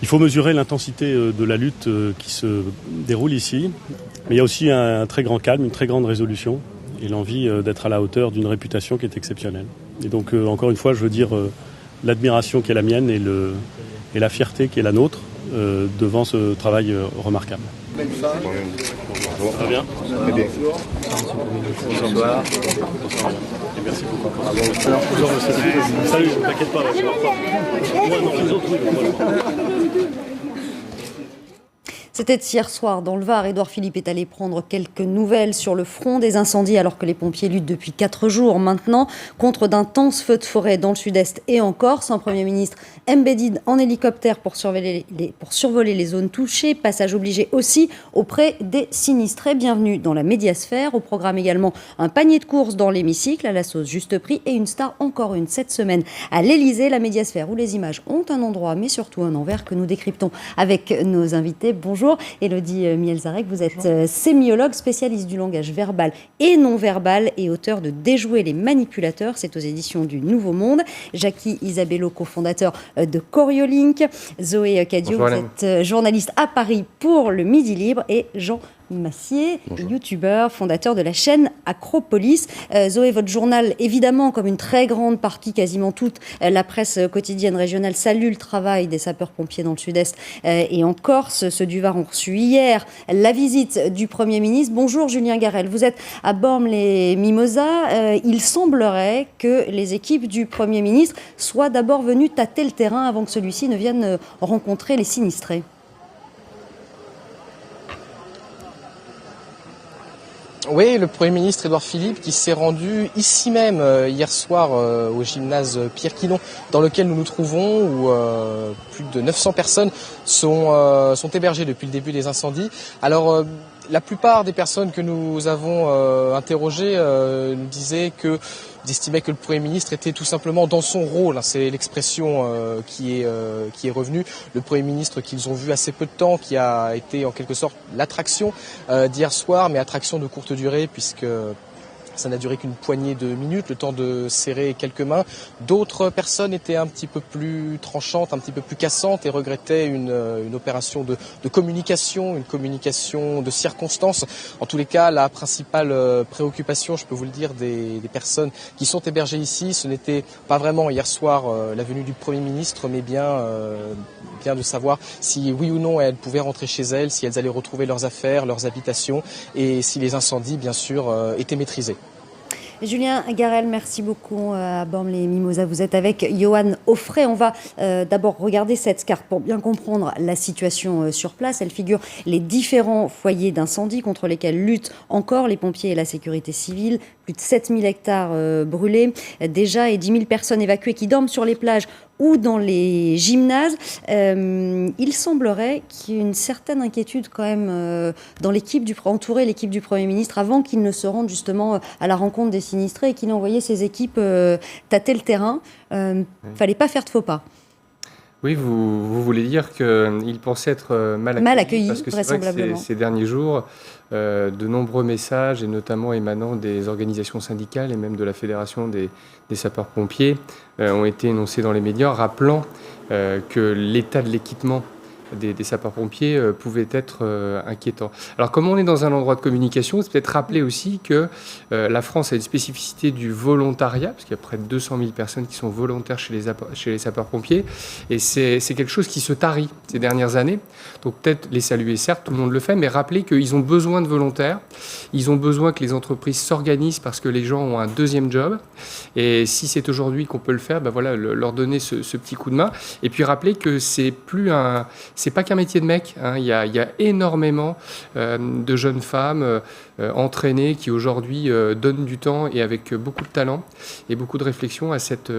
Il faut mesurer l'intensité de la lutte qui se déroule ici, mais il y a aussi un très grand calme, une très grande résolution et l'envie d'être à la hauteur d'une réputation qui est exceptionnelle. Et donc, encore une fois, je veux dire l'admiration qui est la mienne et la fierté qui est la nôtre devant ce travail remarquable. Bonjour. Ça va bien ? Très bien. Bonsoir. Et merci beaucoup. Bonjour, monsieur. Salut, ne t'inquiète pas. Moi, non, les autres, oui, voilà. C'était hier soir dans le Var. Édouard Philippe est allé prendre quelques nouvelles sur le front des incendies alors que les pompiers luttent depuis 4 jours maintenant contre d'intenses feux de forêt dans le sud-est et en Corse. Un Premier ministre embedded en hélicoptère pour survoler les zones touchées. Passage obligé aussi auprès des sinistrés. Bienvenue dans la médiasphère. Au programme également un panier de courses dans l'hémicycle à la sauce juste prix et une star encore une cette semaine à l'Elysée. La médiasphère où les images ont un endroit mais surtout un envers que nous décryptons avec nos invités. Bonjour. Élodie Mielzarek, vous êtes sémiologue, spécialiste du langage verbal et non verbal et auteur de Déjouer les manipulateurs, c'est aux éditions du Nouveau Monde. Jackie Isabello, cofondateur de Coriolink. Zoé Cadio, vous êtes journaliste à Paris pour le Midi Libre et Jean Massier, youtubeur, fondateur de la chaîne Acropolis. Zoé, votre journal, évidemment, comme une très grande partie, quasiment toute la presse quotidienne régionale, salue le travail des sapeurs-pompiers dans le sud-est et en Corse. Ceux du Var ont reçu hier la visite du Premier ministre. Bonjour Julien Garel, vous êtes à Bormes-les-Mimosas. Il semblerait que les équipes du Premier ministre soient d'abord venues tâter le terrain avant que celui-ci ne vienne rencontrer les sinistrés. Oui, le Premier ministre Édouard Philippe qui s'est rendu ici même hier soir au gymnase Pierre Quilon dans lequel nous nous trouvons où plus de 900 personnes sont hébergées depuis le début des incendies. Alors la plupart des personnes que nous avons interrogées nous disaient que ils estimaient que le Premier ministre était tout simplement dans son rôle. C'est l'expression qui est revenue. Le Premier ministre qu'ils ont vu assez peu de temps, qui a été en quelque sorte l'attraction d'hier soir, mais attraction de courte durée puisque ça n'a duré qu'une poignée de minutes, le temps de serrer quelques mains. D'autres personnes étaient un petit peu plus tranchantes, un petit peu plus cassantes et regrettaient une opération de communication, une communication de circonstances. En tous les cas, la principale préoccupation, je peux vous le dire, des personnes qui sont hébergées ici, ce n'était pas vraiment hier soir la venue du Premier ministre, mais bien de savoir si oui ou non elles pouvaient rentrer chez elles, si elles allaient retrouver leurs affaires, leurs habitations et si les incendies, bien sûr, étaient maîtrisés. Julien Garel, merci beaucoup à Bormes-les-Mimosas. Vous êtes avec Johan Offray. On va d'abord regarder cette carte pour bien comprendre la situation sur place. Elle figure les différents foyers d'incendie contre lesquels luttent encore les pompiers et la sécurité civile. Plus de 7000 hectares brûlés déjà et 10 000 personnes évacuées qui dorment sur les plages ou dans les gymnases. Il semblerait qu'il y ait une certaine inquiétude quand même dans entourer l'équipe du Premier ministre avant qu'il ne se rende justement à la rencontre des sinistrés et qu'il ait envoyé ses équipes tâter le terrain. Fallait pas faire de faux pas. Oui, vous voulez dire qu'il pensait être mal accueilli parce que c'est vrai que ces derniers jours, de nombreux messages, et notamment émanant des organisations syndicales et même de la Fédération des sapeurs-pompiers, ont été énoncés dans les médias, rappelant que l'état de l'équipement des sapeurs-pompiers pouvait être inquiétant. Alors, comme on est dans un endroit de communication, c'est peut-être rappeler aussi que la France a une spécificité du volontariat, parce qu'il y a près de 200 000 personnes qui sont volontaires chez les sapeurs-pompiers, et c'est quelque chose qui se tarit ces dernières années. Donc peut-être les saluer, certes, tout le monde le fait, mais rappeler qu'ils ont besoin de volontaires, ils ont besoin que les entreprises s'organisent parce que les gens ont un deuxième job, et si c'est aujourd'hui qu'on peut le faire, ben voilà, leur donner ce petit coup de main, et puis rappeler que c'est pas qu'un métier de mec, hein. Il y a énormément de jeunes femmes entraînées qui aujourd'hui donnent du temps et avec beaucoup de talent et beaucoup de réflexion à cette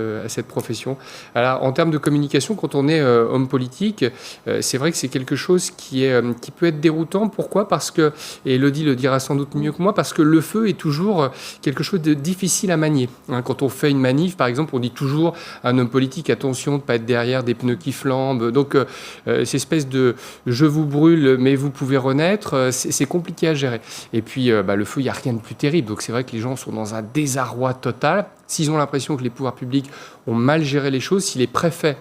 profession. Alors, en termes de communication, quand on est homme politique, c'est vrai que c'est quelque chose qui peut être déroutant. Pourquoi ? Parce que, et Élodie le dira sans doute mieux que moi, parce que le feu est toujours quelque chose de difficile à manier. Hein, quand on fait une manif, par exemple, on dit toujours à un homme politique, attention de ne pas être derrière des pneus qui flambent. Donc, cette espèce de « je vous brûle, mais vous pouvez renaître », c'est compliqué à gérer. Et puis, le feu, il n'y a rien de plus terrible. Donc, c'est vrai que les gens sont dans un désarroi total. S'ils ont l'impression que les pouvoirs publics ont mal géré les choses, si les préfets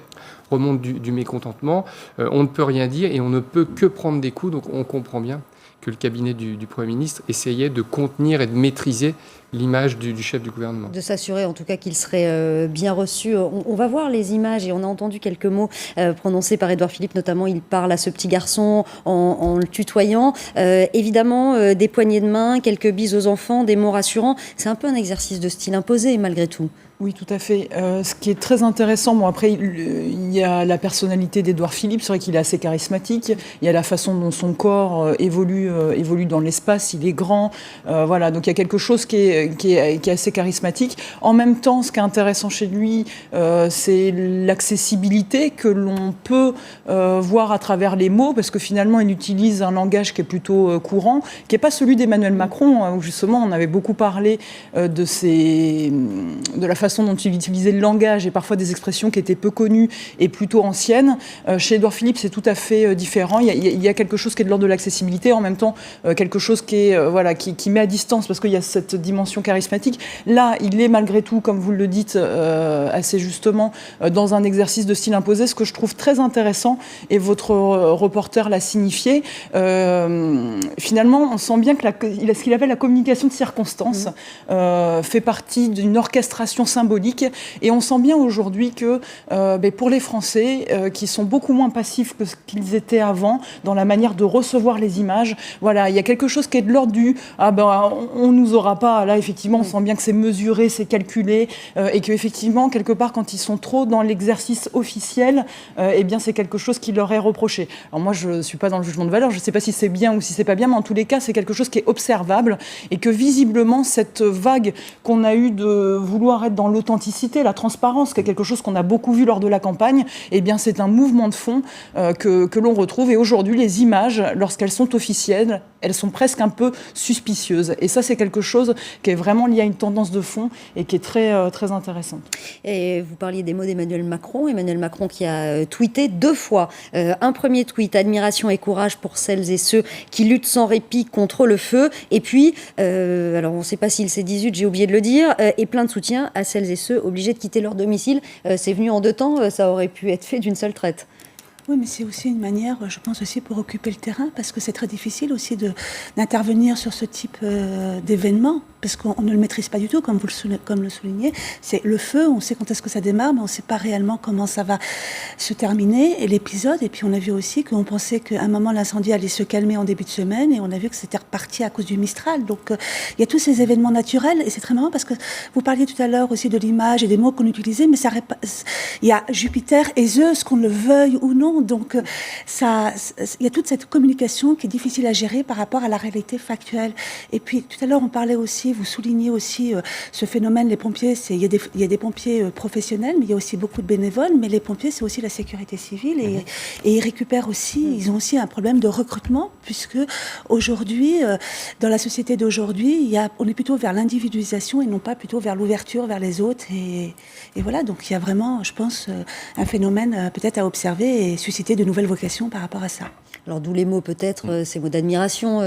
remonte du mécontentement. On ne peut rien dire et on ne peut que prendre des coups. Donc on comprend bien que le cabinet du Premier ministre essayait de contenir et de maîtriser l'image du chef du gouvernement. De s'assurer en tout cas qu'il serait bien reçu. On va voir les images et on a entendu quelques mots prononcés par Édouard Philippe, notamment il parle à ce petit garçon en le tutoyant. Évidemment, des poignées de main, quelques bises aux enfants, des mots rassurants. C'est un peu un exercice de style imposé malgré tout. Oui, tout à fait. Ce qui est très intéressant, bon après, il y a la personnalité d'Édouard Philippe, c'est vrai qu'il est assez charismatique, il y a la façon dont son corps évolue dans l'espace, il est grand, voilà, donc il y a quelque chose qui est assez charismatique. En même temps, ce qui est intéressant chez lui, c'est l'accessibilité que l'on peut voir à travers les mots, parce que finalement, il utilise un langage qui est plutôt courant, qui n'est pas celui d'Emmanuel Macron, où justement, on avait beaucoup parlé de la façon dont il utilisait le langage et parfois des expressions qui étaient peu connues et plutôt anciennes. Chez Édouard Philippe, c'est tout à fait différent. Il y a quelque chose qui est de l'ordre de l'accessibilité, en même temps quelque chose qui est qui met à distance parce qu'il y a cette dimension charismatique. Là, il est malgré tout, comme vous le dites assez justement, dans un exercice de style imposé, ce que je trouve très intéressant, et votre reporter l'a signifié. Finalement, on sent bien que ce qu'il appelle la communication de circonstance fait partie d'une orchestration symbolique, et on sent bien aujourd'hui que pour les Français qui sont beaucoup moins passifs que ce qu'ils étaient avant dans la manière de recevoir les images, voilà, il y a quelque chose qui est de l'ordre du on nous aura pas, là effectivement on sent bien que c'est mesuré, c'est calculé, et que effectivement quelque part quand ils sont trop dans l'exercice officiel, bien c'est quelque chose qui leur est reproché. Alors moi je suis pas dans le jugement de valeur, je sais pas si c'est bien ou si c'est pas bien, mais en tous les cas c'est quelque chose qui est observable, et que visiblement cette vague qu'on a eue de vouloir être dans l'authenticité, la transparence, qui est quelque chose qu'on a beaucoup vu lors de la campagne, bien c'est un mouvement de fond que l'on retrouve, et aujourd'hui les images, lorsqu'elles sont officielles, elles sont presque un peu suspicieuses, et ça c'est quelque chose qui est vraiment lié à une tendance de fond et qui est très, très intéressante. Et vous parliez des mots d'Emmanuel Macron qui a tweeté 2 fois. Un premier tweet, admiration et courage pour celles et ceux qui luttent sans répit contre le feu, et puis alors on ne sait pas s'il s'est 18, j'ai oublié de le dire, et plein de soutien à celles et ceux obligés de quitter leur domicile. C'est venu en 2 temps, ça aurait pu être fait d'une seule traite. Oui, mais c'est aussi une manière, je pense aussi, pour occuper le terrain, parce que c'est très difficile aussi d'intervenir sur ce type d'événement, parce qu'on ne le maîtrise pas du tout, comme le soulignez. C'est le feu, on sait quand est-ce que ça démarre, mais on ne sait pas réellement comment ça va se terminer, et l'épisode. Et puis on a vu aussi qu'on pensait qu'à un moment l'incendie allait se calmer en début de semaine, et on a vu que c'était reparti à cause du Mistral. Donc il y a tous ces événements naturels, et c'est très marrant parce que vous parliez tout à l'heure aussi de l'image et des mots qu'on utilisait, mais il y a Jupiter et Zeus, qu'on le veuille ou non. Donc, il y a toute cette communication qui est difficile à gérer par rapport à la réalité factuelle. Et puis, tout à l'heure, on parlait aussi, vous soulignez aussi ce phénomène, les pompiers, il y a des pompiers professionnels, mais il y a aussi beaucoup de bénévoles. Mais les pompiers, c'est aussi la sécurité civile. Et ils récupèrent aussi, ils ont aussi un problème de recrutement, puisque aujourd'hui, dans la société d'aujourd'hui, on est plutôt vers l'individualisation et non pas plutôt vers l'ouverture vers les autres. Et voilà, donc il y a vraiment, je pense, un phénomène peut-être à observer et susciter de nouvelles vocations par rapport à ça. Alors d'où les mots peut-être, ces mots d'admiration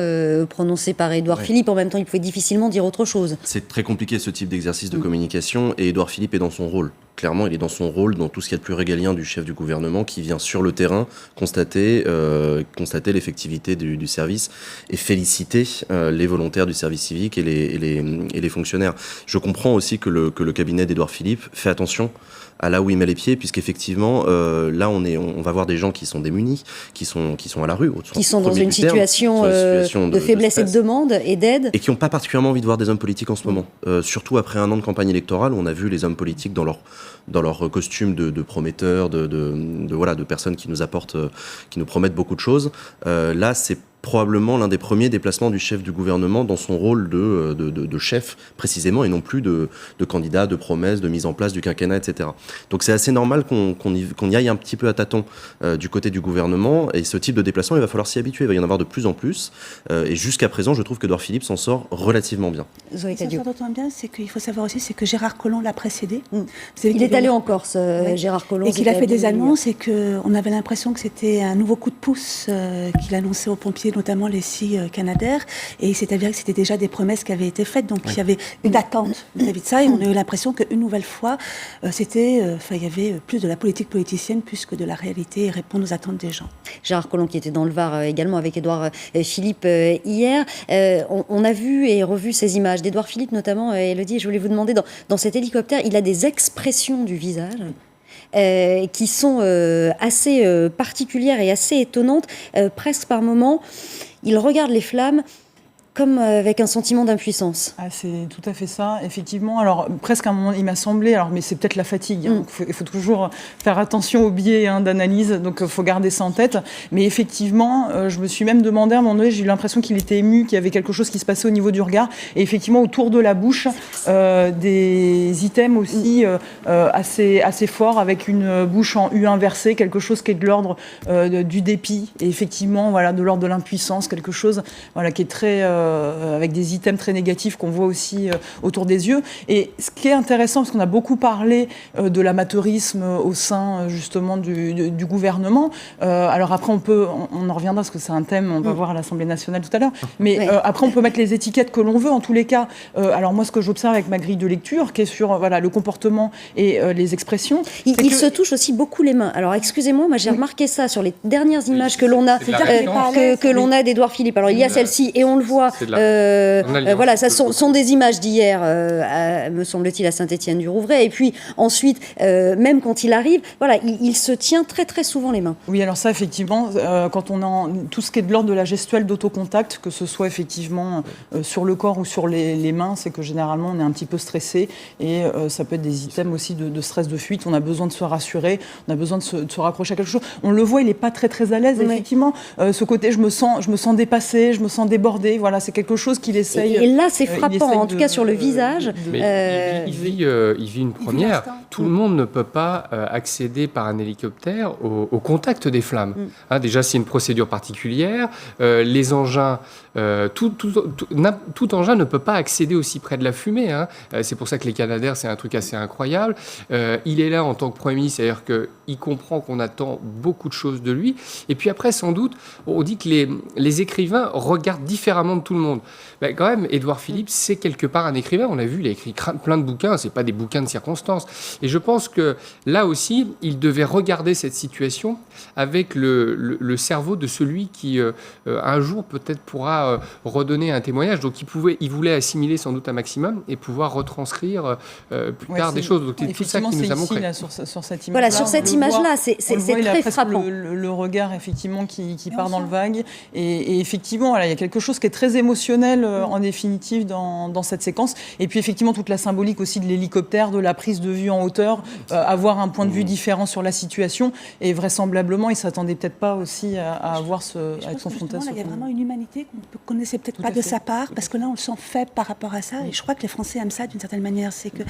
prononcés par Édouard Philippe. En même temps, il pouvait difficilement dire autre chose. C'est très compliqué ce type d'exercice de communication, et Édouard Philippe est dans son rôle. Clairement, il est dans son rôle, dans tout ce qu'il y a de plus régalien du chef du gouvernement, qui vient sur le terrain constater l'effectivité du service et féliciter les volontaires du service civique et les fonctionnaires. Je comprends aussi que le cabinet d'Édouard Philippe fait attention à là où il met les pieds, puisqu'effectivement, là, on va voir des gens qui sont démunis, qui sont à la rue. Qui sont dans une situation de faiblesse et de demande et d'aide. Et qui n'ont pas particulièrement envie de voir des hommes politiques en ce moment. Surtout après un an de campagne électorale, où on a vu les hommes politiques dans leur costume de prometteurs, de personnes qui nous apportent, qui nous promettent beaucoup de choses. Là, c'est probablement l'un des premiers déplacements du chef du gouvernement dans son rôle de chef, précisément, et non plus de candidat, de promesse, de mise en place du quinquennat, etc. Donc c'est assez normal qu'on y aille un petit peu à tâtons du côté du gouvernement, et ce type de déplacement, il va falloir s'y habituer, il va y en avoir de plus en plus, et jusqu'à présent, je trouve que Édouard Philippe s'en sort relativement bien. Ce qui s'en sort bien, c'est qu'il faut savoir aussi, c'est que Gérard Collomb l'a précédé. Il est allé en Corse, Gérard Collomb. Et qu'il a fait des annonces, et qu'on avait l'impression que c'était un nouveau coup de pouce qu'il annonçait aux pompiers visiter notamment les 6 Canadair, et il s'est avéré que c'était déjà des promesses qui avaient été faites, donc il y avait une attente vis-à-vis de ça, et on a eu l'impression qu'une nouvelle fois, il y avait plus de la politique politicienne plus que de la réalité et répondre aux attentes des gens. Gérard Collomb qui était dans le Var également avec Édouard Philippe hier, on a vu et revu ces images d'Édouard Philippe notamment, Élodie, je voulais vous demander, dans cet hélicoptère, il a des expressions du visage qui sont assez particulières et assez étonnantes, presque par moments. Il regarde les flammes comme avec un sentiment d'impuissance. C'est tout à fait ça, effectivement. Alors, presque à un moment, il m'a semblé, mais c'est peut-être la fatigue. Il faut toujours faire attention aux biais d'analyse, donc il faut garder ça en tête. Mais effectivement, je me suis même demandé, à un moment donné, j'ai eu l'impression qu'il était ému, qu'il y avait quelque chose qui se passait au niveau du regard. Et effectivement, autour de la bouche, des items aussi assez forts, avec une bouche en U inversée, quelque chose qui est de l'ordre du dépit. Et effectivement, de l'ordre de l'impuissance, quelque chose qui est très... avec des items très négatifs qu'on voit aussi autour des yeux. Et ce qui est intéressant, parce qu'on a beaucoup parlé de l'amateurisme au sein justement du gouvernement. Alors après, on en reviendra parce que c'est un thème, on va voir à l'Assemblée nationale tout à l'heure. Mais après, on peut mettre les étiquettes que l'on veut. En tous les cas, alors moi, ce que j'observe avec ma grille de lecture, qui est sur le comportement et les expressions. Il se touche aussi beaucoup les mains. Alors excusez-moi, moi j'ai remarqué ça sur les dernières images que l'on a, que l'on a d'Édouard Philippe. Alors il y a celle-ci et on le voit. Ça sont des images d'hier, me semble-t-il, à Saint-Étienne-du-Rouvray. Et puis ensuite, même quand il arrive, il se tient très très souvent les mains. Oui, alors ça, effectivement, quand on a tout ce qui est de l'ordre de la gestuelle d'autocontact, que ce soit effectivement sur le corps ou sur les mains, c'est que généralement on est un petit peu stressé et ça peut être des items aussi de stress de fuite. On a besoin de se rassurer, on a besoin de se raccrocher à quelque chose. On le voit, il n'est pas très très à l'aise, effectivement. Ce côté, je me sens dépassé, je me sens débordé. C'est quelque chose qu'il essaye. Et là, c'est frappant, en tout cas sur le visage. Mais il vit une première. Tout le monde ne peut pas accéder par un hélicoptère au contact des flammes. Déjà, c'est une procédure particulière. Les engins, tout engin ne peut pas accéder aussi près de la fumée. C'est pour ça que les Canadair, c'est un truc assez incroyable. Il est là en tant que Premier ministre, c'est-à-dire qu'il comprend qu'on attend beaucoup de choses de lui. Et puis après, sans doute, on dit que les écrivains regardent différemment de tout le monde. Quand même, Édouard Philippe, c'est quelque part un écrivain. On l'a vu, il a écrit plein de bouquins. C'est pas des bouquins de circonstances. Et je pense que là aussi, il devait regarder cette situation avec le cerveau de celui qui, un jour, peut-être pourra redonner un témoignage. Donc, il voulait assimiler sans doute un maximum et pouvoir retranscrire plus tard des choses. Donc, c'est tout ça qui nous a montré. Là, sur cette image-là, voilà, sur cette image-là, c'est très frappant. Le regard, effectivement, qui part dans le vague. Et effectivement, il y a quelque chose qui est très émotionnel, en définitive, dans cette séquence. Et puis, effectivement, toute la symbolique aussi de l'hélicoptère, de la prise de vue en hauteur, avoir un point de vue différent sur la situation. Et vraisemblablement, il ne s'attendait peut-être pas aussi à être confronté à ce. Il y a vraiment une humanité qu'on ne connaissait peut-être pas de sa part, parce que là, on le sent faible par rapport à ça. Et je crois que les Français aiment ça d'une certaine manière. C'est que,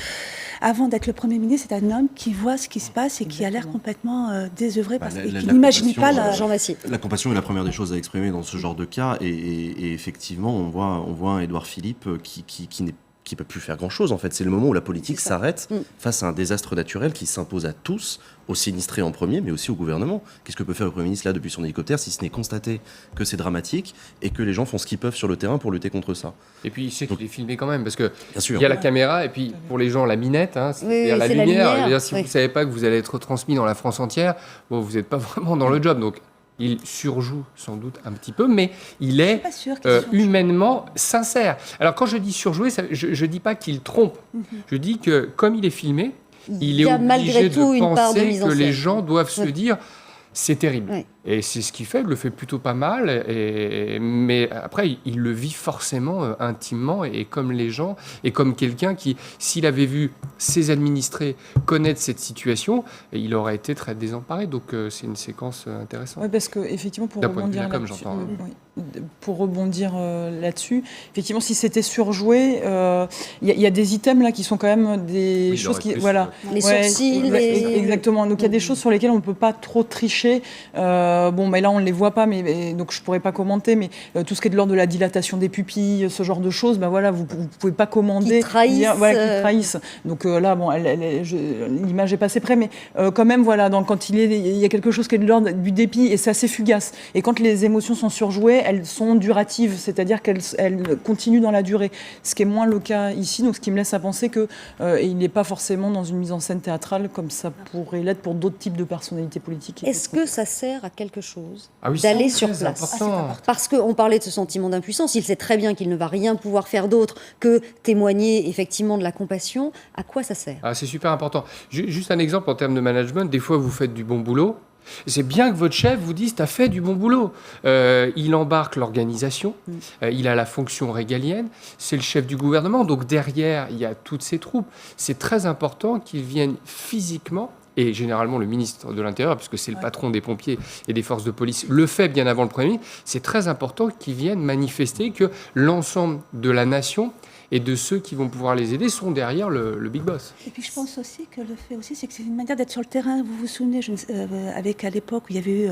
avant d'être le Premier ministre, c'est un homme qui voit ce qui se passe et qui a l'air complètement désœuvré et qui n'imagine pas Jean Massier. La compassion est la première des choses à exprimer dans ce genre de cas. Et effectivement, on voit un Édouard Philippe qui ne peut plus faire grand-chose. En fait, c'est le moment où la politique s'arrête face à un désastre naturel qui s'impose à tous, aux sinistrés en premier, mais aussi au gouvernement. Qu'est-ce que peut faire le Premier ministre là depuis son hélicoptère, si ce n'est constater que c'est dramatique et que les gens font ce qu'ils peuvent sur le terrain pour lutter contre ça. Et puis il sait qu'il est filmé quand même, parce que il y a la caméra et puis pour les gens la minette, c'est-à-dire la lumière. Si vous ne savez pas que vous allez être transmis dans la France entière, vous n'êtes pas vraiment dans le job. Donc il surjoue sans doute un petit peu, mais il est humainement sincère. Alors quand je dis surjouer, je ne dis pas qu'il trompe. Je dis que comme il est filmé, il est obligé de penser que les gens doivent se dire « c'est terrible ». Et c'est ce qu'il fait, il le fait plutôt pas mal, mais après, il le vit forcément intimement et comme les gens, et comme quelqu'un qui, s'il avait vu ses administrés connaître cette situation, il aurait été très désemparé. Donc c'est une séquence intéressante. Oui, parce qu'effectivement, pour rebondir là-dessus, effectivement, si c'était surjoué, il y a des items là qui sont quand même des choses qui... Les sourcils, exactement. Donc il y a des choses sur lesquelles on ne peut pas trop tricher. Mais là, on ne les voit pas, donc je ne pourrais pas commenter, mais tout ce qui est de l'ordre de la dilatation des pupilles, ce genre de choses, vous ne pouvez pas commander. Qui trahissent. Donc là, l'image est passée près, mais quand même, quand il y a quelque chose qui est de l'ordre du dépit, et c'est assez fugace. Et quand les émotions sont surjouées, elles sont duratives, c'est-à-dire qu'elles continuent dans la durée. Ce qui est moins le cas ici, donc ce qui me laisse à penser qu'il n'est pas forcément dans une mise en scène théâtrale comme ça pourrait l'être pour d'autres types de personnalités politiques. Est-ce que ça sert à quelque chose d'aller sur place? Parce qu'on parlait de ce sentiment d'impuissance, il sait très bien qu'il ne va rien pouvoir faire d'autre que témoigner effectivement de la compassion. À quoi ça sert? C'est super important. Juste un exemple en termes de management, des fois vous faites du bon boulot. C'est bien que votre chef vous dise « t'as fait du bon boulot ». Il embarque l'organisation, il a la fonction régalienne, c'est le chef du gouvernement, donc derrière, il y a toutes ses troupes. C'est très important qu'ils viennent physiquement, et généralement le ministre de l'Intérieur, puisque c'est le patron des pompiers et des forces de police, le fait bien avant le Premier ministre, c'est très important qu'ils viennent manifester que l'ensemble de la nation et de ceux qui vont pouvoir les aider sont derrière le big boss. Et puis je pense aussi que le fait aussi, c'est que c'est une manière d'être sur le terrain. Vous vous souvenez, avec à l'époque où il y avait eu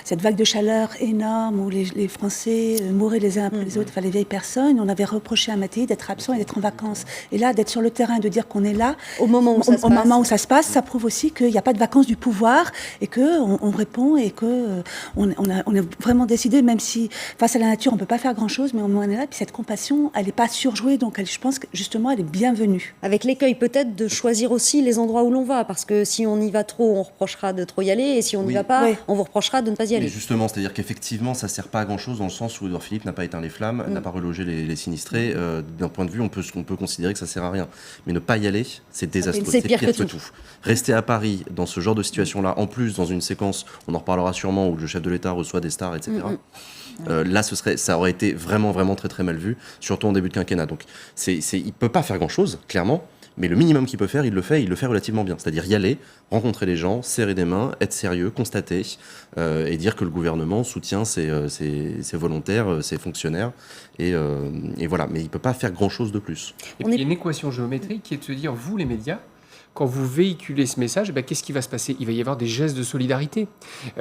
cette vague de chaleur énorme, où les Français mouraient les uns après les autres, enfin les vieilles personnes, on avait reproché à Mattei d'être absent et d'être en vacances. Et là, d'être sur le terrain, de dire qu'on est là, au moment où ça se passe, ça prouve aussi qu'il n'y a pas de vacances du pouvoir et qu'on répond et qu'on a vraiment décidé, même si face à la nature, on ne peut pas faire grand-chose, mais au moins on est là. Puis cette compassion, elle n'est pas surjouée, donc je pense que justement elle est bienvenue. Avec l'écueil peut-être de choisir aussi les endroits où l'on va, parce que si on y va trop, on reprochera de trop y aller, et si on n'y va pas, on vous reprochera de ne pas y aller. Mais justement, c'est-à-dire qu'effectivement ça ne sert pas à grand-chose dans le sens où Édouard Philippe n'a pas éteint les flammes, n'a pas relogé les sinistrés. D'un point de vue, on peut considérer que ça ne sert à rien. Mais ne pas y aller, c'est désastreux, c'est pire que tout. Rester à Paris dans ce genre de situation-là, en plus dans une séquence, on en reparlera sûrement, où le chef de l'État reçoit des stars, etc. Là, ça aurait été vraiment, vraiment très, très mal vu, surtout en début de quinquennat. Donc, il ne peut pas faire grand-chose, clairement, mais le minimum qu'il peut faire, il le fait relativement bien. C'est-à-dire y aller, rencontrer les gens, serrer des mains, être sérieux, constater, et dire que le gouvernement soutient ses volontaires, ses fonctionnaires, et voilà. Mais il ne peut pas faire grand-chose de plus. Et puis, il y a une équation géométrique qui est de se dire, vous, les médias, quand vous véhiculez ce message, qu'est-ce qui va se passer? Il va y avoir des gestes de solidarité.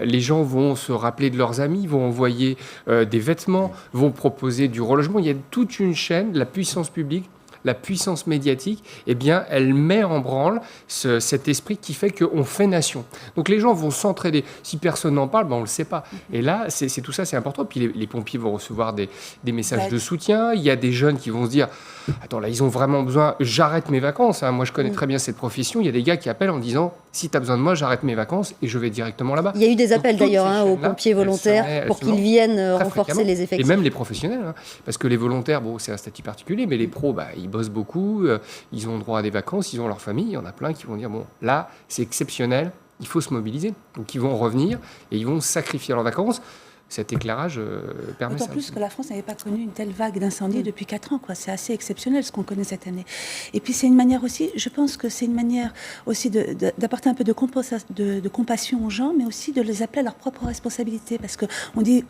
Les gens vont se rappeler de leurs amis, vont envoyer des vêtements, vont proposer du relogement. Il y a toute une chaîne, la puissance publique, la puissance médiatique, elle met en branle cet esprit qui fait qu'on fait nation. Donc les gens vont s'entraider. Si personne n'en parle, on ne le sait pas. Et là, c'est tout ça, c'est important. Puis les pompiers vont recevoir des messages de soutien. Il y a des jeunes qui vont se dire « Attends, là, ils ont vraiment besoin, j'arrête mes vacances. Moi, je connais très bien cette profession. » Il y a des gars qui appellent en disant « Si tu as besoin de moi, j'arrête mes vacances et je vais directement là-bas. » Il y a eu des appels d'ailleurs aux pompiers volontaires pour qu'ils viennent renforcer les effectifs. Et même les professionnels, parce que les volontaires, c'est un statut particulier, mais les pros, ils bossent beaucoup, ils ont droit à des vacances, ils ont leur famille. Il y en a plein qui vont dire là, c'est exceptionnel, il faut se mobiliser. Donc ils vont revenir et ils vont sacrifier leurs vacances. Cet éclairage permet ça. D'autant plus que la France n'avait pas connu une telle vague d'incendies depuis 4 ans. C'est assez exceptionnel ce qu'on connaît cette année. Et puis c'est une manière aussi, je pense que c'est une manière aussi d'apporter un peu de compassion aux gens, mais aussi de les appeler à leur propre responsabilité. Parce qu'on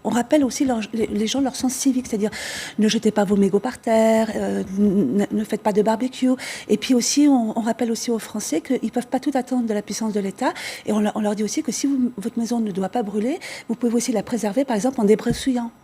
rappelle aussi les gens leur sens civique, c'est-à-dire ne jetez pas vos mégots par terre, ne faites pas de barbecue. Et puis aussi, on rappelle aussi aux Français qu'ils ne peuvent pas tout attendre de la puissance de l'État. Et on leur dit aussi que si votre maison ne doit pas brûler, vous pouvez aussi la préserver par exemple en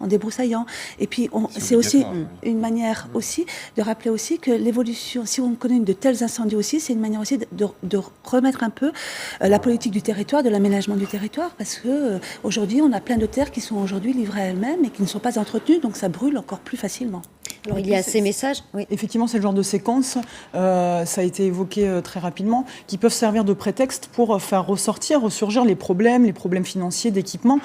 débroussaillant. Et puis c'est aussi une manière aussi de rappeler aussi que l'évolution, si on connaît de tels incendies aussi, c'est une manière aussi de remettre un peu la politique du territoire, de l'aménagement du territoire, parce que aujourd'hui on a plein de terres qui sont aujourd'hui livrées à elles-mêmes et qui ne sont pas entretenues, donc ça brûle encore plus facilement. Alors il y a ces messages. Oui. Effectivement, c'est le genre de séquence, ça a été évoqué très rapidement, qui peuvent servir de prétexte pour faire ressurgir les problèmes financiers d'équipement.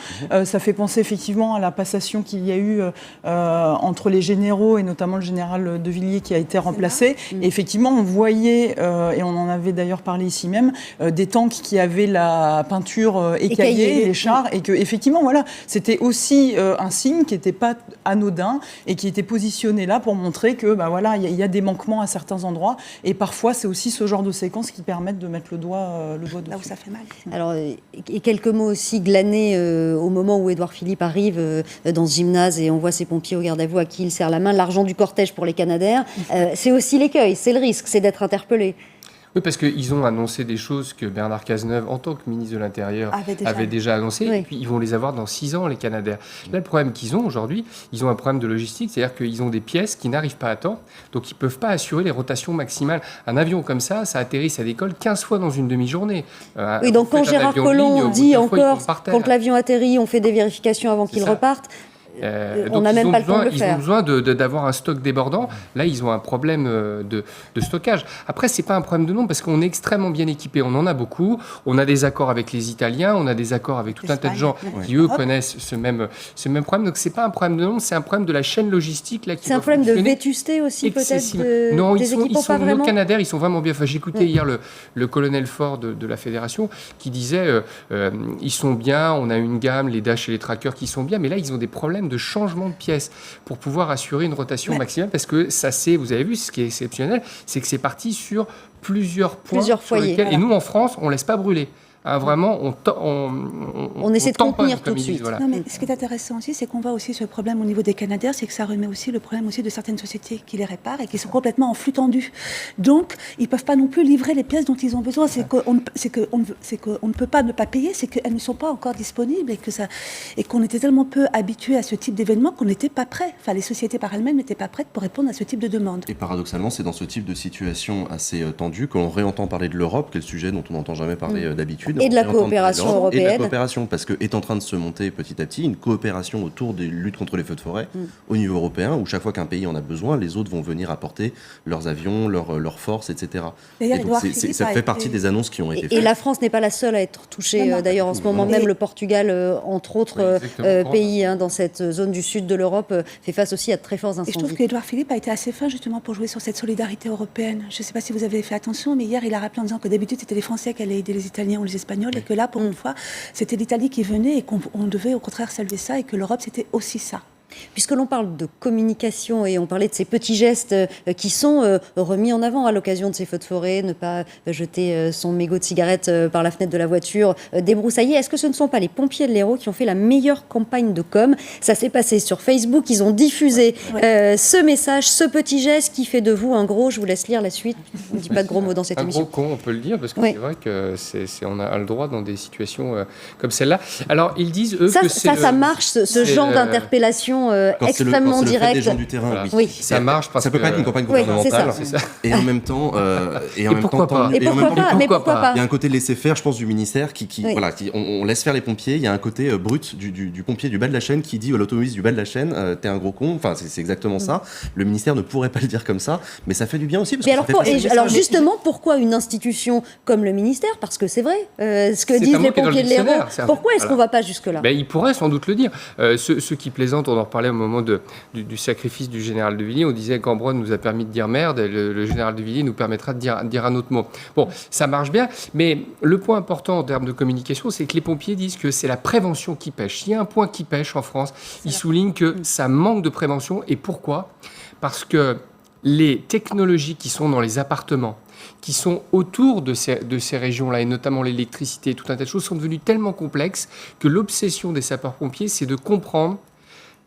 Ça fait penser effectivement à la passation qu'il y a eu entre les généraux et notamment le général de Villiers qui a été remplacé. Et effectivement, on voyait, et on en avait d'ailleurs parlé ici même, des tanks qui avaient la peinture écaillée, les chars, et que effectivement, voilà, c'était aussi un signe qui n'était pas anodin et qui était positionné là pour montrer que il y a des manquements à certains endroits, et parfois c'est aussi ce genre de séquences qui permettent de mettre le doigt dessus. Là où ça fait mal. Alors, et quelques mots aussi glanés au moment où Édouard Philippe arrive dans ce gymnase et on voit ces pompiers au garde à vous à qui il serre la main, l'argent du cortège pour les Canadaires. C'est aussi l'écueil, c'est le risque, c'est d'être interpellé. Oui, parce qu'ils ont annoncé des choses que Bernard Cazeneuve, en tant que ministre de l'Intérieur, avait déjà annoncées, et puis ils vont les avoir dans 6 ans, les Canadair. Là, le problème qu'ils ont aujourd'hui, ils ont un problème de logistique, c'est-à-dire qu'ils ont des pièces qui n'arrivent pas à temps, donc ils ne peuvent pas assurer les rotations maximales. Un avion comme ça atterrit, ça décolle 15 fois dans une demi-journée. Oui, donc quand Gérard Collomb dit encore, quand l'avion atterrit, on fait des vérifications avant qu'il reparte, on n'a même pas le temps de le faire. Ils ont besoin d'avoir un stock débordant. Là, ils ont un problème de stockage. Après, ce n'est pas un problème de nombre parce qu'on est extrêmement bien équipés. On en a beaucoup. On a des accords avec les Italiens. On a des accords avec tout un tas de gens qui, eux, connaissent ce même problème. Donc, ce n'est pas un problème de nombre, c'est un problème de la chaîne logistique. C'est un problème de vétusté aussi, peut-être Non, des équipements pas vraiment. Nos Canadair, ils sont vraiment bien. Enfin, j'écoutais hier le colonel Ford de la Fédération qui disait ils sont bien, on a une gamme, les Dash et les Trackers qui sont bien, mais là, ils ont des problèmes de changement de pièces pour pouvoir assurer une rotation maximale parce que ça vous avez vu, ce qui est exceptionnel, c'est que c'est parti sur plusieurs points. Plusieurs foyers. Et nous, en France, on ne laisse pas brûler. Vraiment, on essaie de contenir tout de suite. Voilà. Non, mais ce qui est intéressant aussi, c'est qu'on voit aussi ce problème au niveau des Canadair, c'est que ça remet aussi le problème aussi de certaines sociétés qui les réparent et qui sont complètement en flux tendu. Donc, ils ne peuvent pas non plus livrer les pièces dont ils ont besoin. C'est qu'on ne peut pas ne pas payer, c'est qu'elles ne sont pas encore disponibles et qu'on était tellement peu habitués à ce type d'événement qu'on n'était pas prêts. Enfin, les sociétés par elles-mêmes n'étaient pas prêtes pour répondre à ce type de demande. Et paradoxalement, c'est dans ce type de situation assez tendue qu'on réentend parler de l'Europe, qui est le sujet dont on n'entend jamais parler d'habitude. Et de la coopération européenne. Et de la coopération, parce qu'est en train de se monter petit à petit une coopération autour des luttes contre les feux de forêt au niveau européen, où chaque fois qu'un pays en a besoin, les autres vont venir apporter leurs avions, leurs forces, etc. Et donc ça fait partie des annonces qui ont été faites. Et la France n'est pas la seule à être touchée. D'ailleurs, en ce moment même, le Portugal, entre autres pays dans cette zone du sud de l'Europe, fait face aussi à de très forts incendies. Et je trouve qu'Édouard Philippe a été assez fin justement pour jouer sur cette solidarité européenne. Je ne sais pas si vous avez fait attention, mais hier, il a rappelé en disant que d'habitude, c'était les Français qui allaient aider les Italiens ou les Espagnols, et que là, pour une fois, c'était l'Italie qui venait et qu'on devait au contraire saluer ça et que l'Europe, c'était aussi ça. Puisque l'on parle de communication et on parlait de ces petits gestes qui sont remis en avant à l'occasion de ces feux de forêt, ne pas jeter son mégot de cigarette par la fenêtre de la voiture, débroussailler, est-ce que ce ne sont pas les pompiers de l'Hérault qui ont fait la meilleure campagne de com? Ça s'est passé sur Facebook, ils ont diffusé ce message, ce petit geste qui fait de vous un gros, je vous laisse lire la suite, on ne dit pas de gros mots dans cette émission. Un gros con, on peut le dire, parce que c'est vrai que on a le droit dans des situations comme celle-là. Alors, ils disent, eux, que ça marche, ce genre d'interpellation extrêmement direct. Des gens du terrain, oui. Ça marche parce ça peut pas être une campagne gouvernementale. C'est ça. Et en même temps, pourquoi pas. Il y a un côté laisser-faire, je pense, du ministère voilà, on laisse faire les pompiers. Il y a un côté brut du pompier du bas de la chaîne qui dit à l'automobiliste du bas de la chaîne, t'es un gros con. Enfin, c'est exactement ça. Le ministère ne pourrait pas le dire comme ça, mais ça fait du bien aussi. Alors justement, pourquoi une institution comme le ministère? Parce que c'est vrai, ce que disent les pompiers de l'Hérault. Pourquoi est-ce qu'on ne va pas jusque-là? Ils pourraient sans doute le dire. Ceux qui plaisantent, on en parlait au moment du sacrifice du général de Villiers. On disait qu'Ambronne nous a permis de dire merde, et le général de Villiers nous permettra de dire un autre mot. Bon, ça marche bien, mais le point important en termes de communication, c'est que les pompiers disent que c'est la prévention qui pêche. S'il y a un point qui pêche en France, ils soulignent que ça manque de prévention. Et pourquoi? Parce que les technologies qui sont dans les appartements, qui sont autour de ces régions-là, et notamment l'électricité et tout un tas de choses, sont devenues tellement complexes que l'obsession des sapeurs-pompiers, c'est de comprendre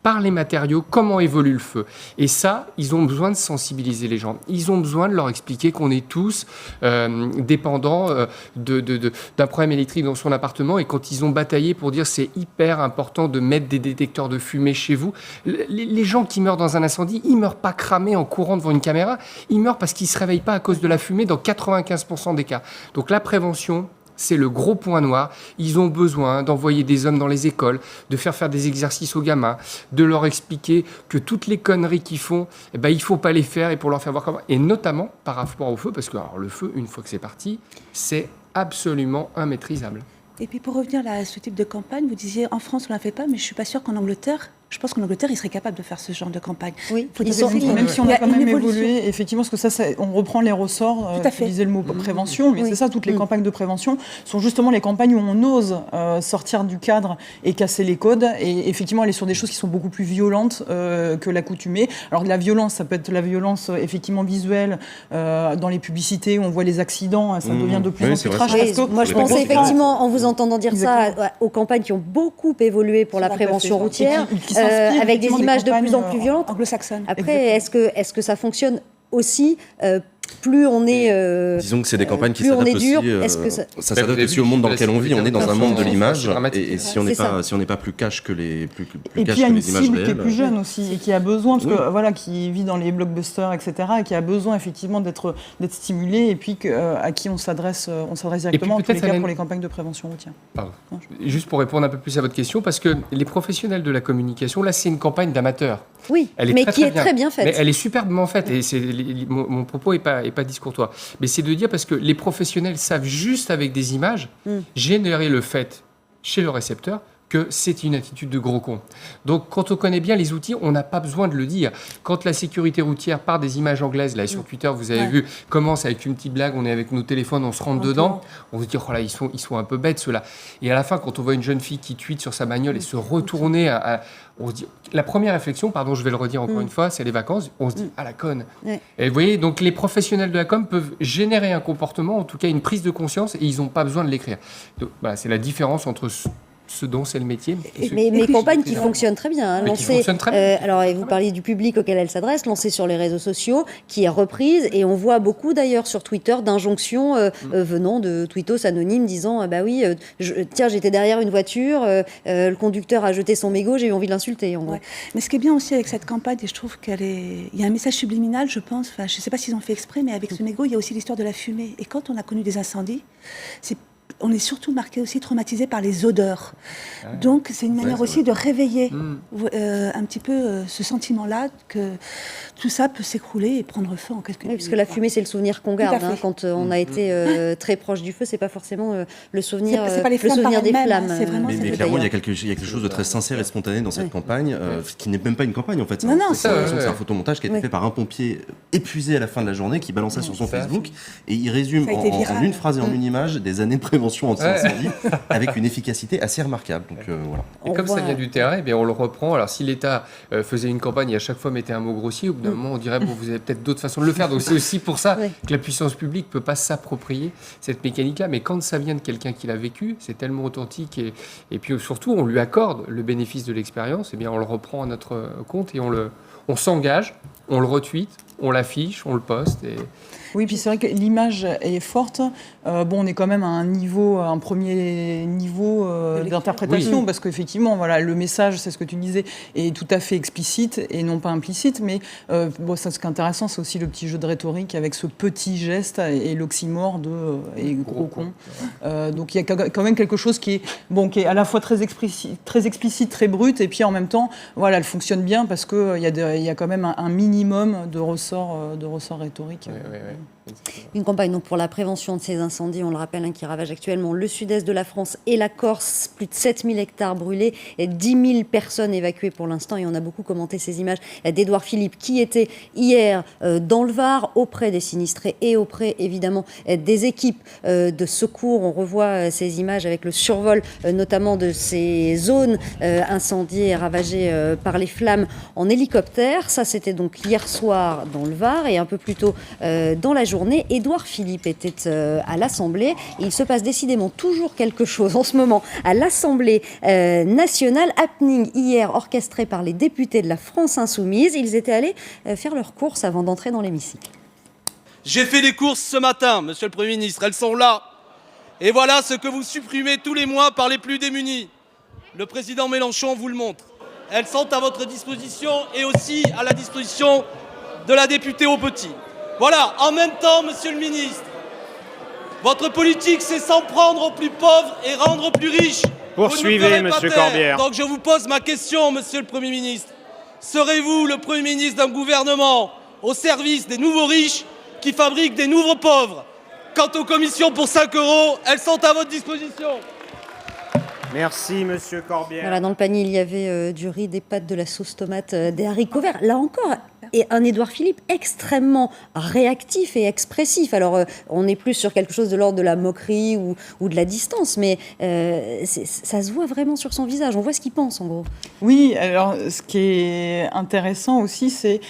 par les matériaux, comment évolue le feu. Et ça, ils ont besoin de sensibiliser les gens. Ils ont besoin de leur expliquer qu'on est tous dépendants d'un problème électrique dans son appartement. Et quand ils ont bataillé pour dire c'est hyper important de mettre des détecteurs de fumée chez vous, les gens qui meurent dans un incendie, ils ne meurent pas cramés en courant devant une caméra. Ils meurent parce qu'ils ne se réveillent pas à cause de la fumée dans 95% des cas. Donc la prévention, c'est le gros point noir. Ils ont besoin d'envoyer des hommes dans les écoles, de faire des exercices aux gamins, de leur expliquer que toutes les conneries qu'ils font, il ne faut pas les faire et pour leur faire voir comment. Et notamment par rapport au feu, parce que le feu, une fois que c'est parti, c'est absolument immaîtrisable. Et puis pour revenir à ce type de campagne, vous disiez en France on ne la fait pas, mais je ne suis pas sûre qu'en Angleterre, je pense qu'en Angleterre, ils seraient capables de faire ce genre de campagne. Oui, même si on a quand même évolué, effectivement, parce que ça on reprend les ressorts, tu disais le mot prévention, mais c'est ça, toutes les campagnes de prévention sont justement les campagnes où on ose sortir du cadre et casser les codes, et effectivement aller sur des choses qui sont beaucoup plus violentes que l'accoutumée. Alors la violence, ça peut être la violence effectivement visuelle, dans les publicités, on voit les accidents, ça devient de plus en plus trash. Moi je pensais effectivement, en vous entendant dire ça, aux campagnes qui ont beaucoup évolué pour la prévention routière, avec des images de plus en plus violentes. Anglo-saxonnes. Après, est-ce que ça fonctionne aussi plus on est... disons que c'est des campagnes qui s'adaptent aussi, ça s'adapte aussi au monde dans lequel on vit. On est dans un monde de l'image, et si on n'est pas plus cash que les plus et puis il y a une cible qui est plus jeune aussi, et qui a besoin, parce que voilà, qui vit dans les blockbusters, etc., et qui a besoin effectivement d'être stimulé, et puis à qui on s'adresse directement, en tous les cas, pour les campagnes de prévention routière. Juste pour répondre un peu plus à votre question, parce que les professionnels de la communication, là, c'est une campagne d'amateurs. Oui, mais qui est très bien faite. Mais elle est superbement faite, et mon propos n'est pas discourtois. Mais c'est de dire, parce que les professionnels savent juste avec des images générer le fait chez le récepteur que c'est une attitude de gros con. Donc, quand on connaît bien les outils, on n'a pas besoin de le dire. Quand la sécurité routière part des images anglaises, là, sur Twitter, vous avez vu, commence avec une petite blague, on est avec nos téléphones, on se rentre dedans, on se dit, oh là, ils sont un peu bêtes, ceux-là. Et à la fin, quand on voit une jeune fille qui tweete sur sa bagnole et se retourner on se dit, la première réflexion, pardon, je vais le redire encore une fois, c'est les vacances, on se dit, ah la conne. Et vous voyez, donc les professionnels de la com peuvent générer un comportement, en tout cas une prise de conscience, et ils n'ont pas besoin de l'écrire. Donc, voilà, c'est la différence entre ce dont c'est le métier. Mais campagnes qui fonctionnent très bien. Alors, et vous parliez du public auquel elle s'adresse, lancée sur les réseaux sociaux, qui est reprise, et on voit beaucoup d'ailleurs sur Twitter d'injonctions venant de tweetos anonymes disant bah oui, tiens, j'étais derrière une voiture, le conducteur a jeté son mégot, j'ai eu envie de l'insulter. En gros. Mais ce qui est bien aussi avec cette campagne, et je trouve il y a un message subliminal, je pense, je ne sais pas s'ils ont fait exprès, mais avec ce mégot, il y a aussi l'histoire de la fumée. Et quand on a connu des incendies, on est surtout marqué aussi, traumatisé par les odeurs. Donc, c'est une manière aussi de réveiller un petit peu ce sentiment-là que tout ça peut s'écrouler et prendre feu en quelques minutes. Parce que la fumée, c'est le souvenir qu'on garde. Quand on a été très proche du feu, c'est pas forcément le souvenir, c'est pas les flammes des flammes. Mais clairement, il y a quelque chose de très sincère et spontané dans cette campagne, qui n'est même pas une campagne en fait. C'est un photomontage qui a été fait par un pompier épuisé à la fin de la journée, qui balançait sur son Facebook, et il résume en une phrase et en une image des années de prévention anti-incendie avec une efficacité assez remarquable. Donc, voilà. Et comme ça vient du terrain, eh bien, on le reprend. Alors si l'État faisait une campagne et à chaque fois mettait un mot grossier, au bout d'un moment on dirait bon, vous avez peut-être d'autres façons de le faire. Donc c'est aussi pour ça que la puissance publique ne peut pas s'approprier cette mécanique-là. Mais quand ça vient de quelqu'un qui l'a vécu, c'est tellement authentique et puis surtout on lui accorde le bénéfice de l'expérience. Eh bien on le reprend à notre compte et on s'engage, on le retweet, on l'affiche, on le poste. Oui, puis c'est vrai que l'image est forte. On est quand même à un premier niveau d'interprétation, parce qu'effectivement, voilà, le message, c'est ce que tu disais, est tout à fait explicite et non pas implicite. Mais ça, ce qui est intéressant, c'est aussi le petit jeu de rhétorique avec ce petit geste et l'oxymore de gros con. Donc il y a quand même quelque chose qui est à la fois très explicite, très brut, et puis en même temps, voilà, elle fonctionne bien parce qu'il y a quand même un minimum de ressorts rhétoriques. Une campagne donc pour la prévention de ces incendies, on le rappelle, qui ravagent actuellement le sud-est de la France et la Corse. Plus de 7000 hectares brûlés et 10 000 personnes évacuées pour l'instant. Et on a beaucoup commenté ces images d'Édouard Philippe qui était hier dans le Var auprès des sinistrés et auprès évidemment des équipes de secours. On revoit ces images avec le survol notamment de ces zones incendiées et ravagées par les flammes en hélicoptère. Ça, c'était donc hier soir dans le Var, et un peu plus tôt dans la journée, Édouard Philippe était à l'Assemblée. Il se passe décidément toujours quelque chose en ce moment à l'Assemblée nationale. Happening hier orchestré par les députés de la France Insoumise. Ils étaient allés faire leurs courses avant d'entrer dans l'hémicycle. J'ai fait des courses ce matin, monsieur le Premier ministre, elles sont là. Et voilà ce que vous supprimez tous les mois par les plus démunis. Le président Mélenchon vous le montre. Elles sont à votre disposition et aussi à la disposition de la députée Aupetit. Voilà, en même temps, monsieur le ministre, votre politique, c'est s'en prendre aux plus pauvres et rendre aux plus riches. Poursuivez, monsieur Corbière. Donc je vous pose ma question, monsieur le Premier ministre. Serez-vous le Premier ministre d'un gouvernement au service des nouveaux riches qui fabriquent des nouveaux pauvres? Quant aux commissions pour 5 €, elles sont à votre disposition. Merci, monsieur Corbière. Voilà, dans le panier, il y avait du riz, des pâtes, de la sauce tomate, des haricots verts. Là encore, et un Édouard Philippe extrêmement réactif et expressif. Alors, on est plus sur quelque chose de l'ordre de la moquerie ou de la distance, mais ça se voit vraiment sur son visage. On voit ce qu'il pense, en gros. Oui, alors, ce qui est intéressant aussi, c'est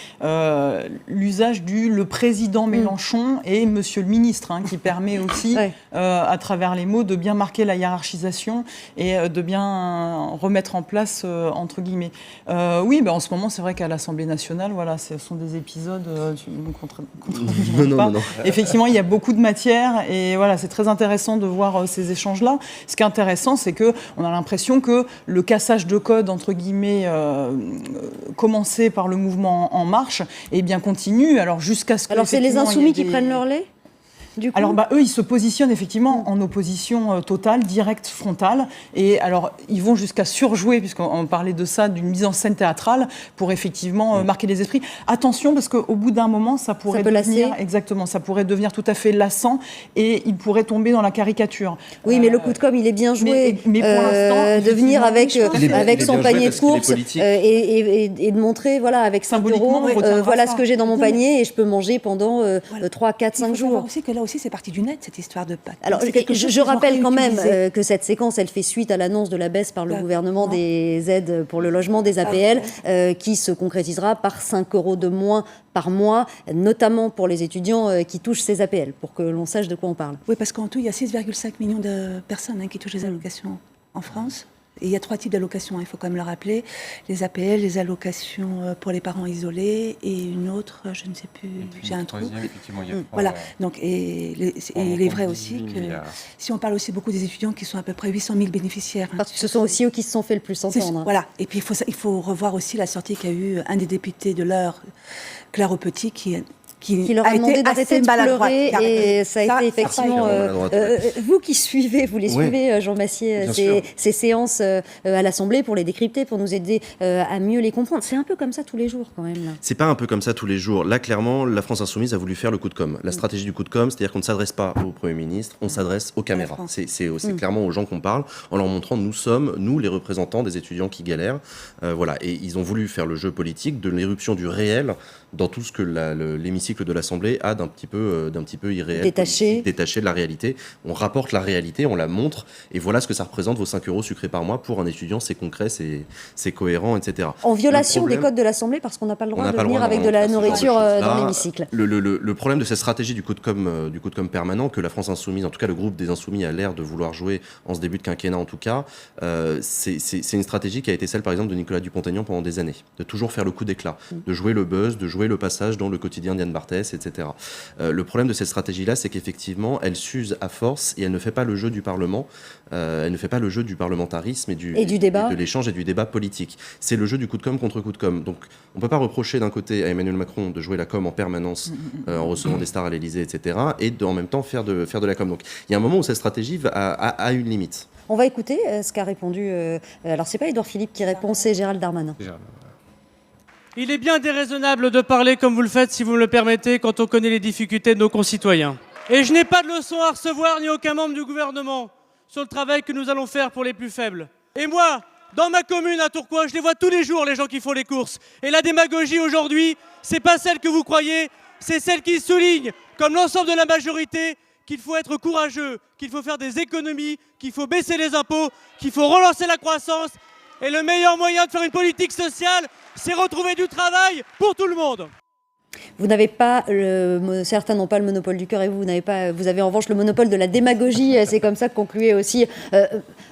l'usage le président Mélenchon et monsieur le ministre, qui permet aussi, à travers les mots, de bien marquer la hiérarchisation et de bien remettre en place, entre guillemets. Oui, en ce moment, c'est vrai qu'à l'Assemblée nationale, voilà, ce sont des épisodes, tu me non. Effectivement, il y a beaucoup de matière et voilà, c'est très intéressant de voir ces échanges-là. Ce qui est intéressant, c'est qu'on a l'impression que le cassage de code, entre guillemets, commencé par le mouvement En Marche, eh bien, continue. Alors, jusqu'à ce que... Alors, c'est les Insoumis qui prennent leur lait ? Alors, eux, ils se positionnent effectivement en opposition totale, directe, frontale. Et alors, ils vont jusqu'à surjouer, puisqu'on parlait de ça, d'une mise en scène théâtrale, pour effectivement marquer les esprits. Attention, parce qu'au bout d'un moment, ça pourrait devenir... Exactement, ça pourrait devenir tout à fait lassant et il pourrait tomber dans la caricature. Oui, mais le coup de com', il est bien joué. Mais pour l'instant, de venir avec son panier de courses et de montrer, voilà, avec 5 €, voilà ce que j'ai dans mon panier et je peux manger pendant 3, 4, 5 jours. Aussi, c'est parti du net, cette histoire de pâtes. Alors, je rappelle quand même que cette séquence, elle fait suite à l'annonce de la baisse par le gouvernement des aides pour le logement, des APL, qui se concrétisera par 5 € de moins par mois, notamment pour les étudiants qui touchent ces APL, pour que l'on sache de quoi on parle. Oui, parce qu'en tout, il y a 6,5 millions de personnes qui touchent les allocations en France. Et il y a 3 types d'allocations, il faut quand même le rappeler. Les APL, les allocations pour les parents isolés et une autre, je ne sais plus, j'ai un trou. Effectivement, il y a 3, voilà, donc, il est vrai aussi que si on parle aussi beaucoup des étudiants qui sont à peu près 800 000 bénéficiaires. Parce que ce sont aussi eux qui se sont fait le plus entendre. Voilà, et puis il faut revoir aussi la sortie qu'a eu un des députés de l'Eure, Claire Petit, qui leur a demandé d'arrêter de pleurer et ça a été effectivement vous qui suivez, vous les suivez, Jean Massier, ces séances à l'Assemblée pour les décrypter, pour nous aider à mieux les comprendre. C'est un peu comme ça tous les jours quand même. Là. C'est pas un peu comme ça tous les jours. Là, clairement, la France Insoumise a voulu faire le coup de com'. La stratégie du coup de com', c'est-à-dire qu'on ne s'adresse pas au Premier ministre, on s'adresse aux caméras. C'est clairement aux gens qu'on parle, en leur montrant nous sommes, nous, les représentants des étudiants qui galèrent. Voilà. Et ils ont voulu faire le jeu politique de l'éruption du réel dans tout ce que l'hémicycle de l'Assemblée a d'un petit peu irréel, détaché de la réalité. On rapporte la réalité, on la montre, et voilà ce que ça représente, vos 5 € sucrés par mois. Pour un étudiant, c'est concret, c'est cohérent, etc. En violation des codes de l'Assemblée, parce qu'on n'a pas le droit de venir avec de la nourriture dans l'hémicycle. Le problème de cette stratégie du coup de com' permanent, que la France Insoumise, en tout cas le groupe des Insoumis, a l'air de vouloir jouer en ce début de quinquennat en tout cas, c'est une stratégie qui a été celle, par exemple, de Nicolas Dupont-Aignan pendant des années, de toujours faire le coup d'éclat, de jouer le buzz, de jouer le passage dans le quotidien d'Yann Barthès, etc. Le problème de cette stratégie-là, c'est qu'effectivement, elle s'use à force et elle ne fait pas le jeu du Parlement, elle ne fait pas le jeu du parlementarisme et du débat, de l'échange et du débat politique. C'est le jeu du coup de com' contre coup de com'. Donc, on ne peut pas reprocher d'un côté à Emmanuel Macron de jouer la com' en permanence, en recevant des stars à l'Élysée, etc., et en même temps faire de la com'. Donc, il y a un moment où cette stratégie a une limite. On va écouter ce qu'a répondu... alors, c'est pas Édouard Philippe qui répond, c'est Gérald Darmanin. Il est bien déraisonnable de parler comme vous le faites, si vous me le permettez, quand on connaît les difficultés de nos concitoyens. Et je n'ai pas de leçon à recevoir, ni aucun membre du gouvernement, sur le travail que nous allons faire pour les plus faibles. Et moi, dans ma commune à Tourcoing, je les vois tous les jours, les gens qui font les courses. Et la démagogie aujourd'hui, c'est pas celle que vous croyez, c'est celle qui souligne, comme l'ensemble de la majorité, qu'il faut être courageux, qu'il faut faire des économies, qu'il faut baisser les impôts, qu'il faut relancer la croissance. Et le meilleur moyen de faire une politique sociale, c'est retrouver du travail pour tout le monde. Vous n'avez pas, certains n'ont pas le monopole du cœur et vous avez en revanche le monopole de la démagogie. C'est comme ça que concluait aussi.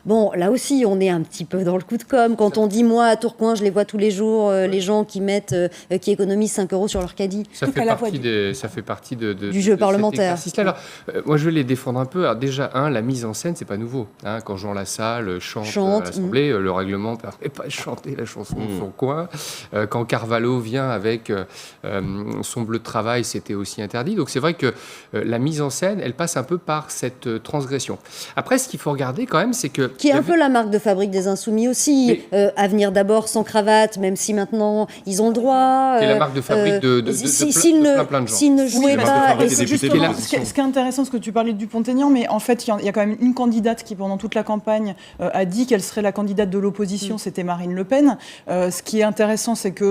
Bon, là aussi, on est un petit peu dans le coup de com'. Quand on dit, moi, à Tourcoing, je les vois tous les jours, les gens qui économisent 5 € sur leur caddie. Ça fait partie du jeu parlementaire. Alors, moi, je vais les défendre un peu. Alors, déjà, la mise en scène, c'est pas nouveau. Quand Jean Lassalle chante à l'Assemblée, le règlement ne permet pas de chanter la chanson de son coin. Quand Carvalho vient avec son bleu de travail, c'était aussi interdit. Donc c'est vrai que la mise en scène, elle passe un peu par cette transgression. Après, ce qu'il faut regarder quand même, c'est que... Qui est un peu la marque de fabrique des Insoumis aussi. À venir d'abord sans cravate, même si maintenant ils ont le droit. C'est la marque de fabrique de plein de gens. S'ils ne jouaient pas... Ce qui est intéressant, c'est que tu parlais de Dupont-Aignan, mais en fait, il y a quand même une candidate qui, pendant toute la campagne, a dit qu'elle serait la candidate de l'opposition, c'était Marine Le Pen. Ce qui est intéressant, c'est que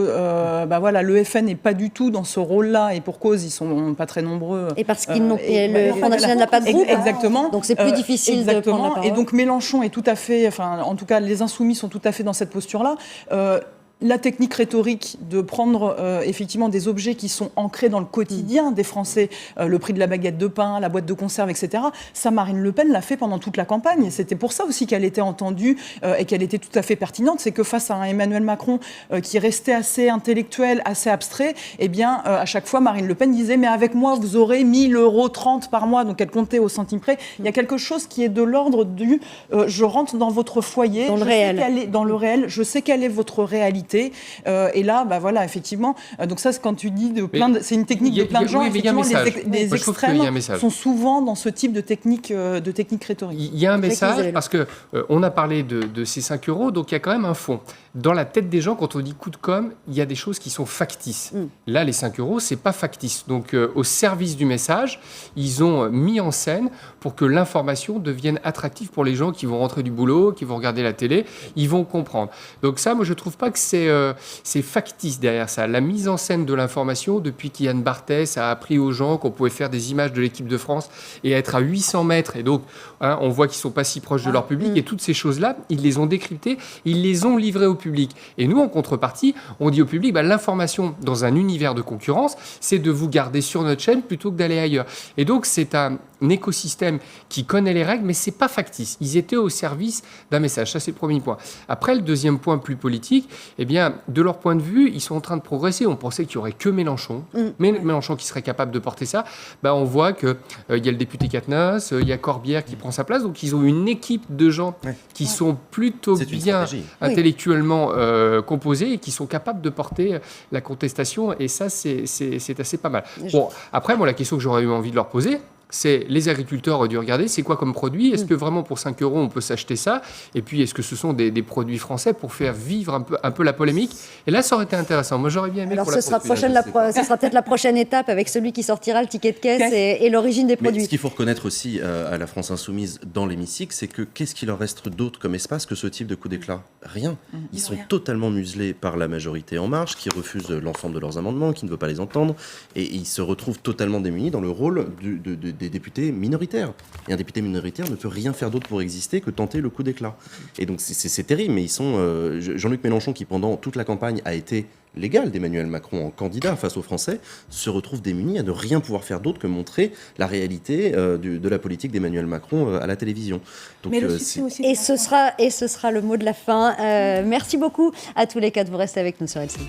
le FN n'est pas du tout dans ce rôle-là, et pour cause, ils sont pas très nombreux. Et parce qu'ils n'ont le Front National n'a pas de groupe. Exactement. Donc c'est plus difficile de prendre la parole. Et donc Mélenchon est tout à fait, en tout cas les Insoumis sont tout à fait dans cette posture-là. la technique rhétorique de prendre effectivement des objets qui sont ancrés dans le quotidien des Français, le prix de la baguette de pain, la boîte de conserve, etc., ça, Marine Le Pen l'a fait pendant toute la campagne. C'était pour ça aussi qu'elle était entendue et qu'elle était tout à fait pertinente. C'est que face à un Emmanuel Macron qui restait assez intellectuel, assez abstrait, eh bien, à chaque fois, Marine Le Pen disait « mais avec moi, vous aurez 1 000 € 30 par mois », donc elle comptait au centime près. Il y a quelque chose qui est de l'ordre du je rentre dans votre foyer, dans le réel. Dans le réel, je sais quelle est votre réalité. Et là, voilà, effectivement. Donc ça, c'est quand tu dis c'est une technique de plein de gens. Effectivement, les extrêmes sont souvent dans ce type de technique rhétorique. Il y a un message parce que on a parlé de ces 5 €, donc il y a quand même un fond. Dans la tête des gens, quand on dit coup de com', il y a des choses qui sont factices. Là, les 5 €, c'est pas factice. Donc, au service du message, ils ont mis en scène pour que l'information devienne attractive pour les gens qui vont rentrer du boulot, qui vont regarder la télé, ils vont comprendre. Donc ça, moi, je trouve pas que c'est factice derrière ça. La mise en scène de l'information, depuis qu'Yann Barthès a appris aux gens qu'on pouvait faire des images de l'équipe de France et être à 800 mètres, et donc, on voit qu'ils sont pas si proches de leur public, et toutes ces choses-là, ils les ont décryptées, ils les ont livrées au public. Et nous, en contrepartie, on dit au public, l'information dans un univers de concurrence, c'est de vous garder sur notre chaîne plutôt que d'aller ailleurs. Et donc, c'est un écosystème qui connaît les règles, mais c'est pas factice. Ils étaient au service d'un message. Ça, c'est le premier point. Après, le deuxième point plus politique, eh bien, de leur point de vue, ils sont en train de progresser. On pensait qu'il n'y aurait que Mélenchon, mais Mélenchon qui serait capable de porter ça. On voit qu'il y a le député Quatennens, il y a Corbière qui prend sa place. Donc, ils ont une équipe de gens qui sont plutôt bien intellectuellement composés et qui sont capables de porter la contestation. Et ça, c'est assez pas mal. Bon, après, moi, la question que j'aurais eu envie de leur poser, c'est les agriculteurs auraient dû regarder c'est quoi comme produit, est-ce que vraiment pour 5 € on peut s'acheter ça, et puis est-ce que ce sont des produits français pour faire vivre un peu la polémique. Et là ça aurait été intéressant, moi j'aurais bien aimé. Alors ce sera peut-être la prochaine étape avec celui qui sortira le ticket de caisse et l'origine des produits. Mais ce qu'il faut reconnaître aussi à la France Insoumise dans l'hémicycle, c'est que qu'est-ce qu'il leur reste d'autre comme espace que ce type de coup d'éclat? Rien. Ils sont totalement muselés par la majorité En Marche, qui refuse l'ensemble de leurs amendements, qui ne veut pas les entendre, et ils se retrouvent totalement démunis dans le rôle des députés minoritaires. Et un député minoritaire ne peut rien faire d'autre pour exister que tenter le coup d'éclat. Et donc c'est terrible, mais ils sont... Jean-Luc Mélenchon, qui pendant toute la campagne a été l'égal d'Emmanuel Macron en candidat face aux Français, se retrouve démuni à ne rien pouvoir faire d'autre que montrer la réalité de la politique d'Emmanuel Macron à la télévision. Donc, et ce sera le mot de la fin. Merci beaucoup à tous les quatre. Vous restez avec nous sur LCI.